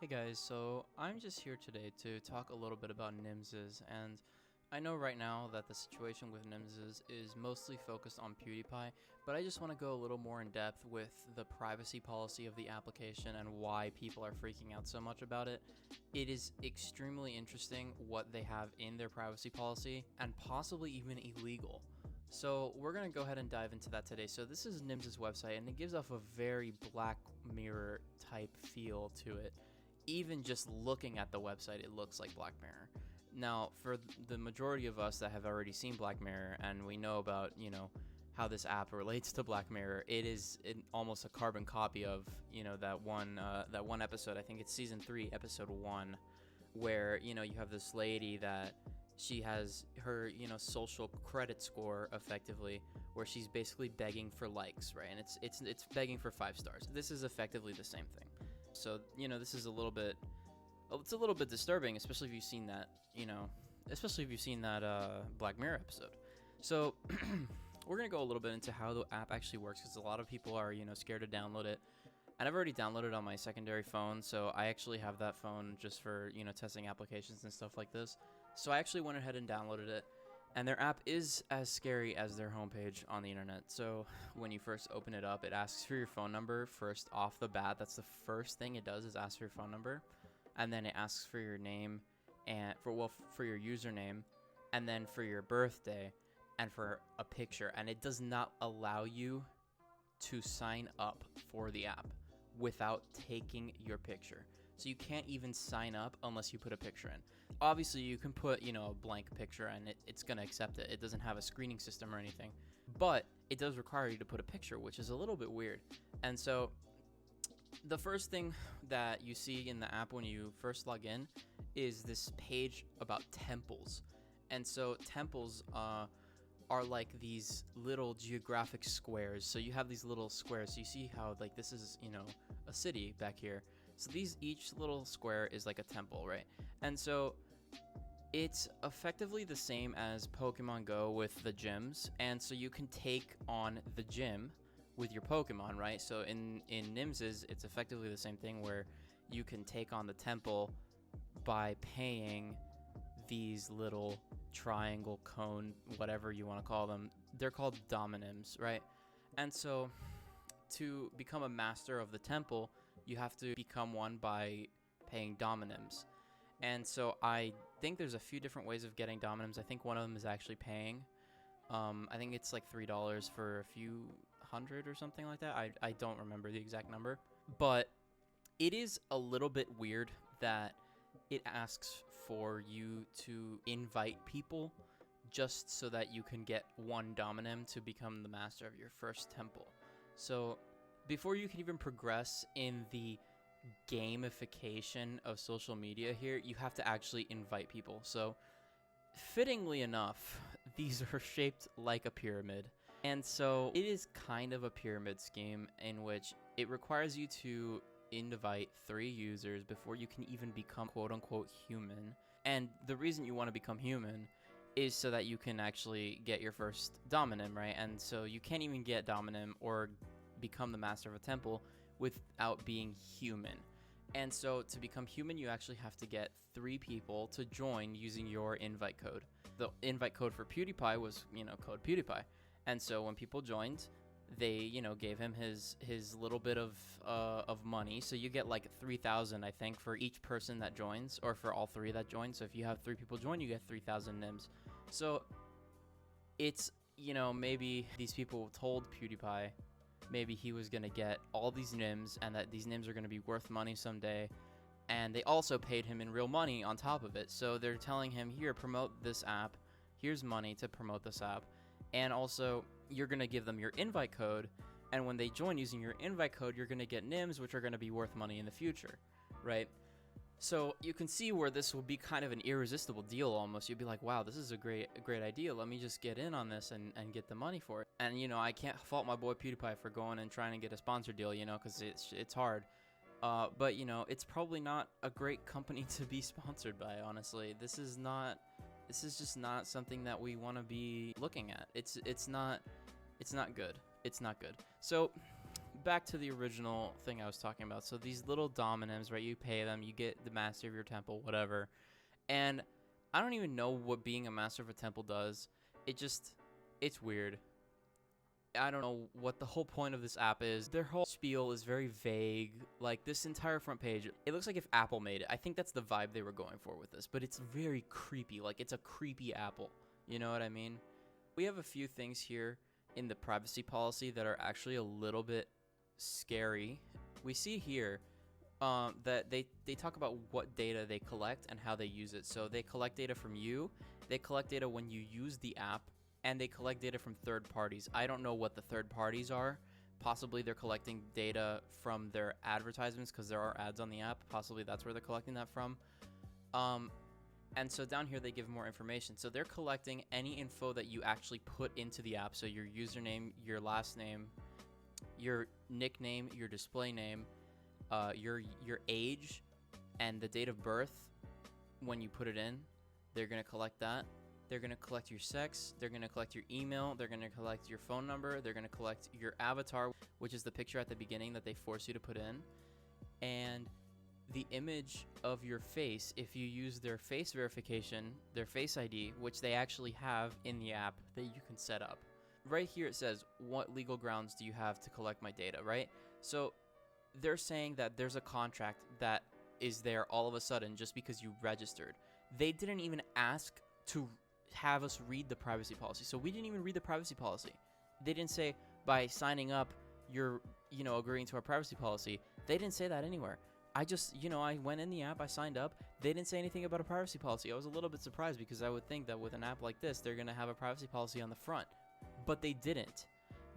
Hey guys, so I'm just here today to talk a little bit about Nimses, and I know right now that the situation with Nimses is mostly focused on PewDiePie, but I just want to go a little more in depth with the privacy policy of the application and why people are freaking out so much about it. It is extremely interesting what they have in their privacy policy, and possibly even illegal. So we're going to go ahead and dive into that today. So this is Nimses' website, and it gives off a very Black Mirror type feel to it. Even just looking at the website, it looks like Black Mirror. Now, for the majority of us that have already seen Black Mirror and we know about, how this app relates to Black Mirror, it is almost a carbon copy of, that one episode. I think it's season 3, episode 1, where, you have this lady that she has her, social credit score effectively, where she's basically begging for likes, right? And it's begging for 5 stars. This is effectively the same thing. So, this is a little bit disturbing, especially if you've seen that, Black Mirror episode. So we're going to go a little bit into how the app actually works, because a lot of people are, scared to download it. And I've already downloaded it on my secondary phone, so I actually have that phone just for, testing applications and stuff like this. So I actually went ahead and downloaded it. And their app is as scary as their homepage on the internet. So when you first open it up, it asks for your phone number first off the bat. That's the first thing it does, is ask for your phone number. And then it asks for your name and for your username, and then for your birthday and for a picture. And it does not allow you to sign up for the app without taking your picture. So you can't even sign up unless you put a picture in. Obviously, you can put, a blank picture and it's going to accept it. It doesn't have a screening system or anything. But it does require you to put a picture, which is a little bit weird. And so the first thing that you see in the app when you first log in is this page about temples. And so temples are like these little geographic squares. So you have these little squares. So you see how like this is, a city back here. So each little square is like a temple, right? And so it's effectively the same as Pokemon Go with the gyms. And so you can take on the gym with your Pokemon, right? So in Nimses, it's effectively the same thing, where you can take on the temple by paying these little triangle, cone, whatever you want to call them. They're called dominims, right? And so to become a master of the temple, you have to become one by paying dominims. And so I think there's a few different ways of getting dominims. I think one of them is actually paying. I think it's like $3 for a few hundred or something like that. I don't remember the exact number. But it is a little bit weird that it asks for you to invite people just so that you can get one dominim to become the master of your first temple. So before you can even progress in the gamification of social media here, you have to actually invite people. So fittingly enough, these are shaped like a pyramid. And so it is kind of a pyramid scheme in which it requires you to invite 3 users before you can even become quote-unquote human. And the reason you want to become human is so that you can actually get your first dominim, right? And so you can't even get dominim or become the master of a temple without being human. And so to become human, you actually have to get 3 people to join using your invite code. The invite code for PewDiePie was, code PewDiePie. And so when people joined, they, gave him his little bit of money. So you get like 3,000, I think, for each person that joins, or for all 3 that join. So if you have 3 people join, you get 3,000 nims. So it's, maybe these people told PewDiePie maybe he was going to get all these nims and that these nims are going to be worth money someday. And they also paid him in real money on top of it. So they're telling him, here, promote this app. Here's money to promote this app. And also, you're going to give them your invite code. And when they join using your invite code, you're going to get nims, which are going to be worth money in the future, right? So you can see where this will be kind of an irresistible deal almost. You'd be like, wow, this is a great idea. Let me just get in on this and get the money for it. And, I can't fault my boy PewDiePie for going and trying to get a sponsor deal, because it's hard. But, it's probably not a great company to be sponsored by, honestly. This is just not something that we want to be looking at. It's not good. It's not good. So back to the original thing I was talking about. So these little dominims, right? You pay them, you get the master of your temple, whatever. And I don't even know what being a master of a temple does. It's weird. I don't know what the whole point of this app is. Their whole spiel is very vague. Like, this entire front page, it looks like if Apple made it. I think that's the vibe they were going for with this, but it's very creepy. Like, it's a creepy Apple. You know what I mean? We have a few things here in the privacy policy that are actually a little bit scary. We see here that they talk about what data they collect and how they use it. So they collect data from you, they collect data when you use the app, and they collect data from third parties. I don't know what the third parties are. Possibly they're collecting data from their advertisements because there are ads on the app. Possibly that's where they're collecting that from. And so down here they give more information. So they're collecting any info that you actually put into the app. So your username, your last name, your nickname, your display name, your age, and the date of birth when you put it in. They're going to collect that. They're going to collect your sex. They're going to collect your email. They're going to collect your phone number. They're going to collect your avatar, which is the picture at the beginning that they force you to put in. And the image of your face, if you use their face verification, their Face ID, which they actually have in the app that you can set up. Right here it says, what legal grounds do you have to collect my data, right? So they're saying that there's a contract that is there all of a sudden just because you registered. They didn't even ask to have us read the privacy policy. So we didn't even read the privacy policy. They didn't say by signing up you're, agreeing to our privacy policy. They didn't say that anywhere. I just, I went in the app, I signed up. They didn't say anything about a privacy policy. I was a little bit surprised because I would think that with an app like this, they're going to have a privacy policy on the front. But they didn't.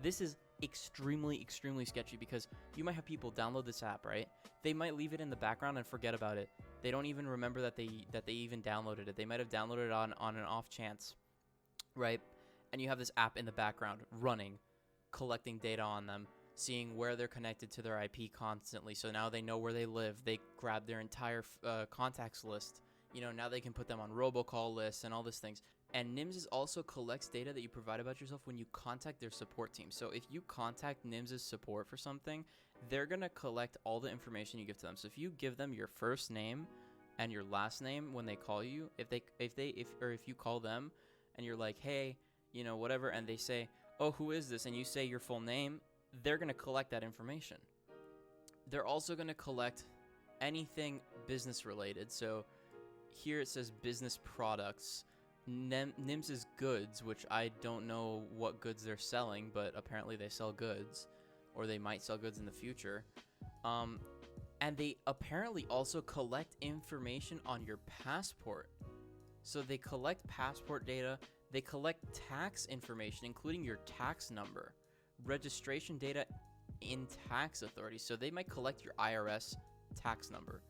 This is extremely, extremely sketchy because you might have people download this app, right? They might leave it in the background and forget about it. They don't even remember that they even downloaded it. They might have downloaded it on an off chance, right? And you have this app in the background running, collecting data on them, seeing where they're connected to their IP constantly. So now they know where they live. They grab their entire contacts list. Now they can put them on robocall lists and all these things. And Nimses also collects data that you provide about yourself when you contact their support team. So if you contact Nimses support for something, they're going to collect all the information you give to them. So if you give them your first name and your last name when they call you, if you call them and you're like, hey, whatever, and they say, oh, who is this? And you say your full name, they're going to collect that information. They're also going to collect anything business related. So here it says business products. Nimses goods, which I don't know what goods they're selling, but apparently they sell goods, or they might sell goods in the future. And they apparently also collect information on your passport. So they collect passport data, they collect tax information, including your tax number, registration data in tax authorities. So they might collect your IRS tax number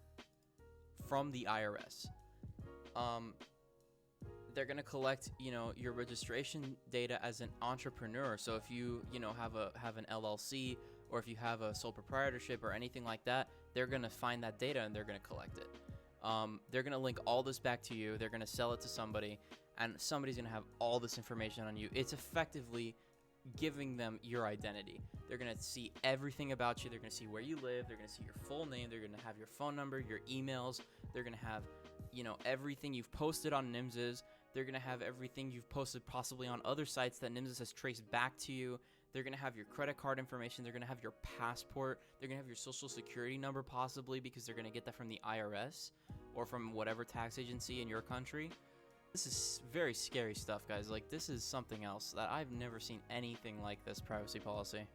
from the IRS. They're going to collect, your registration data as an entrepreneur. So if you, have an LLC, or if you have a sole proprietorship or anything like that, they're going to find that data and they're going to collect it. They're going to link all this back to you. They're going to sell it to somebody, and somebody's going to have all this information on you. It's effectively giving them your identity. They're going to see everything about you. They're going to see where you live. They're going to see your full name. They're going to have your phone number, your emails. They're going to have, everything you've posted on Nimses. They're going to have everything you've posted possibly on other sites that Nimses has traced back to you. They're going to have your credit card information. They're going to have your passport. They're going to have your social security number possibly, because they're going to get that from the IRS or from whatever tax agency in your country. This is very scary stuff, guys. Like, this is something else that I've never seen anything like this privacy policy.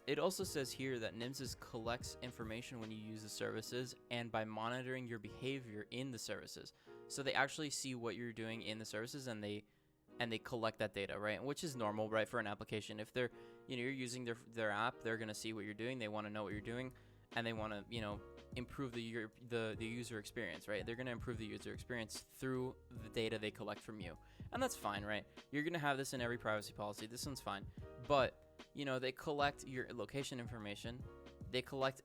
It also says here that Nimses collects information when you use the services and by monitoring your behavior in the services. So they actually see what you're doing in the services, and they collect that data, right? Which is normal, right, for an application. If they're, you're using their app, they're going to see what you're doing. They want to know what you're doing, and they want to, improve the user experience, right? They're going to improve the user experience through the data they collect from you. And that's fine, right? You're going to have this in every privacy policy. This one's fine. But, they collect your location information. They collect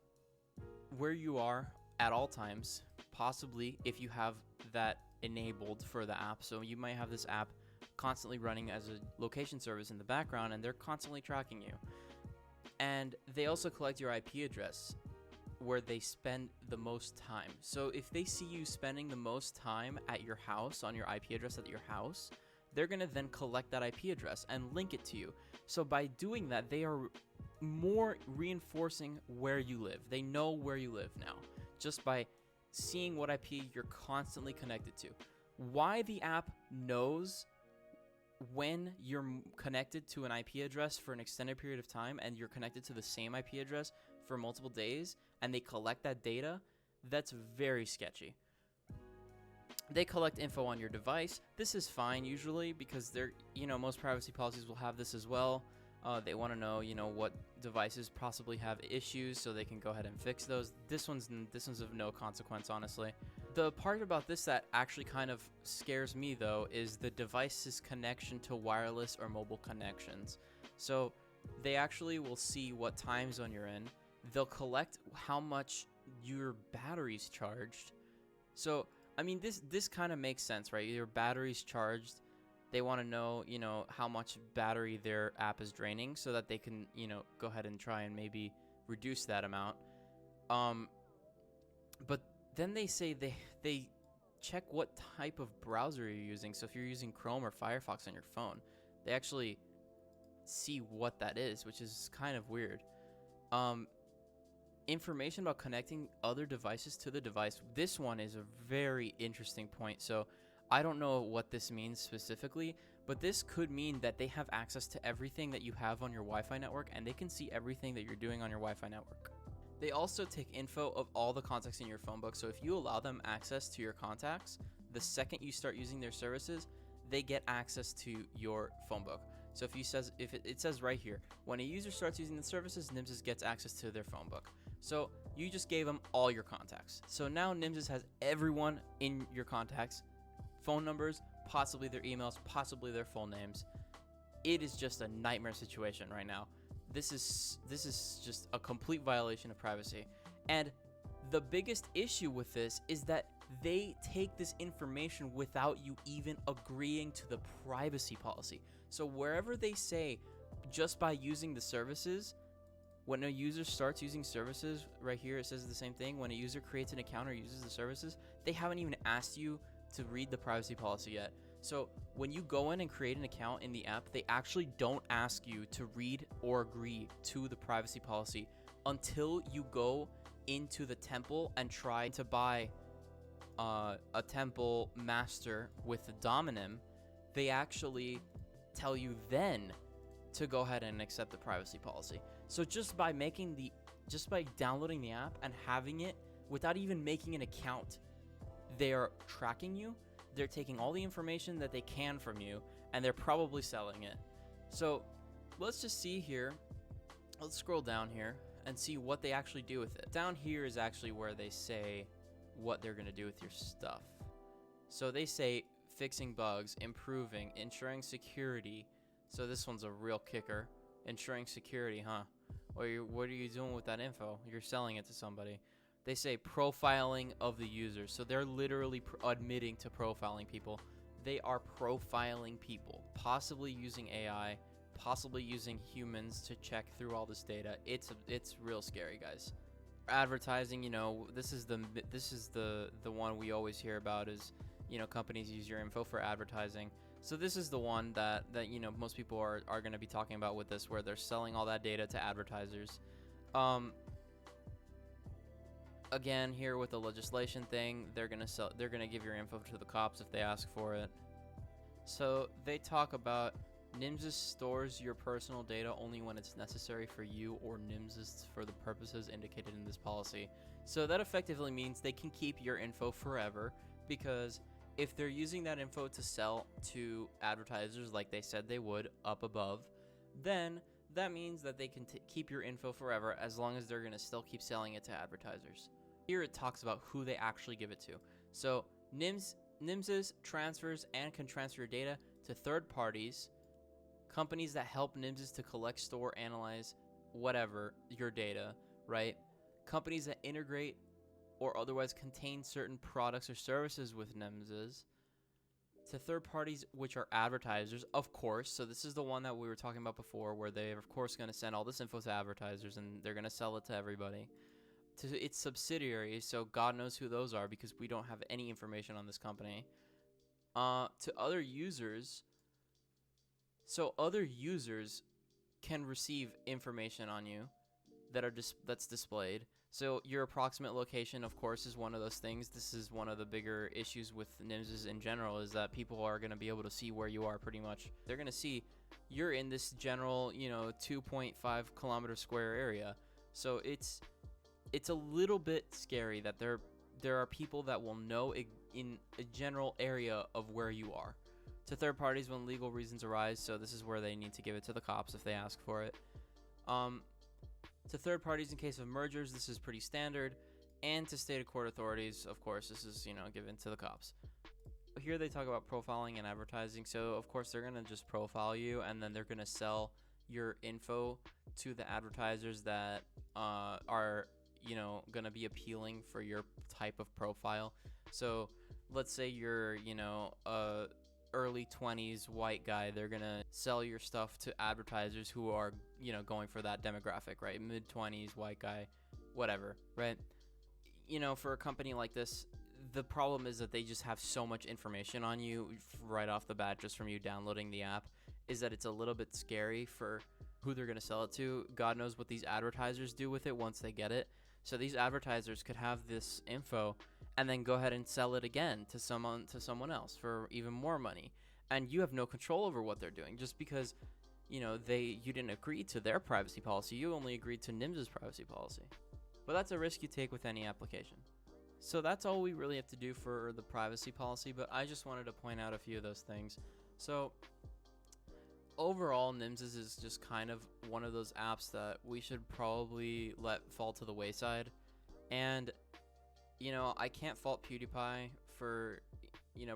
where you are at all times, possibly if you have that enabled for the app. So you might have this app constantly running as a location service in the background, and they're constantly tracking you. And they also collect your IP address where they spend the most time. So if they see you spending the most time at your house on your IP address at your house, they're going to then collect that IP address and link it to you. So by doing that, they are more reinforcing where you live. They know where you live now just by seeing what IP you're constantly connected to. Why the app knows when you're connected to an IP address for an extended period of time and you're connected to the same IP address for multiple days and they collect that data, that's very sketchy. They collect info on your device. This is fine usually because they're, most privacy policies will have this as well. They want to know, what devices possibly have issues so they can go ahead and fix those. This one's of no consequence, honestly. The part about this that actually kind of scares me, though, is the device's connection to wireless or mobile connections. So they actually will see what time zone you're in. They'll collect how much your battery's charged. So, I mean, this kind of makes sense, right? Your battery's charged. They want to know, how much battery their app is draining so that they can, go ahead and try and maybe reduce that amount. But then they say they check what type of browser you're using. So if you're using Chrome or Firefox on your phone, they actually see what that is, which is kind of weird. Information about connecting other devices to the device. This one is a very interesting point. So I don't know what this means specifically, but this could mean that they have access to everything that you have on your Wi-Fi network, and they can see everything that you're doing on your Wi-Fi network. They also take info of all the contacts in your phone book. So if you allow them access to your contacts, the second you start using their services, they get access to your phone book. So if it says right here, when a user starts using the services, Nimses gets access to their phone book. So you just gave them all your contacts. So now Nimses has everyone in your contacts, phone numbers, possibly their emails, possibly their full names. It is just a nightmare situation right now. This is just a complete violation of privacy. And the biggest issue with this is that they take this information without you even agreeing to the privacy policy. So wherever they say, just by using the services, when a user starts using services, right here it says the same thing. When a user creates an account or uses the services, they haven't even asked you to read the privacy policy yet. So when you go in and create an account in the app, they actually don't ask you to read or agree to the privacy policy until you go into the temple and try to buy a temple master with the dominim. They actually tell you then to go ahead and accept the privacy policy. So just by downloading the app and having it without even making an account, they are tracking you. They're taking all the information that they can from you, and they're probably selling it. So let's just see here. Let's scroll down here and see what they actually do with it. Down here is actually where they say what they're going to do with your stuff. So they say fixing bugs, improving, ensuring security. So this one's a real kicker. Ensuring security, huh? What are you doing with that info? You're selling it to somebody. They say profiling of the user. So they're literally admitting to profiling people. They are profiling people, possibly using AI, possibly using humans to check through all this data. It's real scary, guys. Advertising, this is the one we always hear about is, companies use your info for advertising. So this is the one that most people are going to be talking about with this, where they're selling all that data to advertisers. Again, here with the legislation thing, they're gonna give your info to the cops if they ask for it. So they talk about Nimses stores your personal data only when it's necessary for you or Nimses for the purposes indicated in this policy. So that effectively means they can keep your info forever, because if they're using that info to sell to advertisers like they said they would up above, then that means that they can keep your info forever as long as they're going to still keep selling it to advertisers. Here it talks about who they actually give it to. So Nimses transfers and can transfer your data to third parties, companies that help Nimses to collect, store, analyze, whatever, your data, right? Companies that integrate or otherwise contain certain products or services with Nimses, To third parties, which are advertisers, of course. So this is the one that we were talking about before, where they're of course going to send all this info to advertisers and they're going to sell it to everybody. To its subsidiaries, so God knows who those are because we don't have any information on this company. To other users, so other users can receive information on you that's displayed. So your approximate location, of course, is one of those things. This is one of the bigger issues with Nimses in general, is that people are going to be able to see where you are pretty much. They're going to see you're in this general, 2.5 kilometer square area. So it's a little bit scary that there are people that will know in a general area of where you are. To third parties when legal reasons arise, so this is where they need to give it to the cops if they ask for it. To third parties in case of mergers, this is pretty standard. And to state of court authorities, of course, this is, given to the cops. Here they talk about profiling and advertising. So, of course, they're going to just profile you, and then they're going to sell your info to the advertisers that are, going to be appealing for your type of profile. So, let's say you're, early 20s white guy. They're gonna sell your stuff to advertisers who are going for that demographic, right? Mid 20s white guy, whatever, right? For a company like this, the problem is that they just have so much information on you right off the bat just from you downloading the app, is that it's a little bit scary for who they're gonna sell it to. God knows what these advertisers do with it once they get it. So these advertisers could have this info and then go ahead and sell it again to someone else for even more money. And you have no control over what they're doing just because, you didn't agree to their privacy policy. You only agreed to Nimses' privacy policy. But that's a risk you take with any application. So that's all we really have to do for the privacy policy, but I just wanted to point out a few of those things. So overall, Nimses is just kind of one of those apps that we should probably let fall to the wayside. And I can't fault PewDiePie for,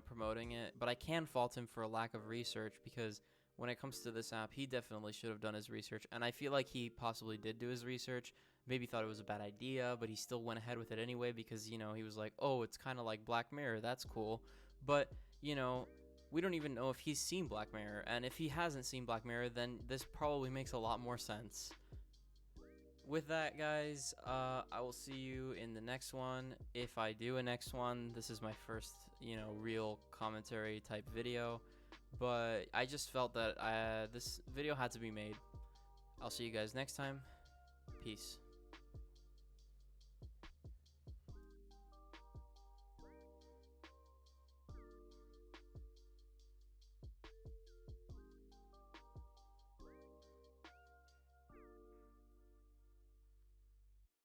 promoting it, but I can fault him for a lack of research, because when it comes to this app, he definitely should have done his research, and I feel like he possibly did do his research, maybe thought it was a bad idea, but he still went ahead with it anyway because, he was like, oh, it's kind of like Black Mirror, that's cool, but, we don't even know if he's seen Black Mirror, and if he hasn't seen Black Mirror, then this probably makes a lot more sense. With that, guys, I will see you in the next one. If I do a next one, this is my first, real commentary type video. But I just felt that this video had to be made. I'll see you guys next time. Peace.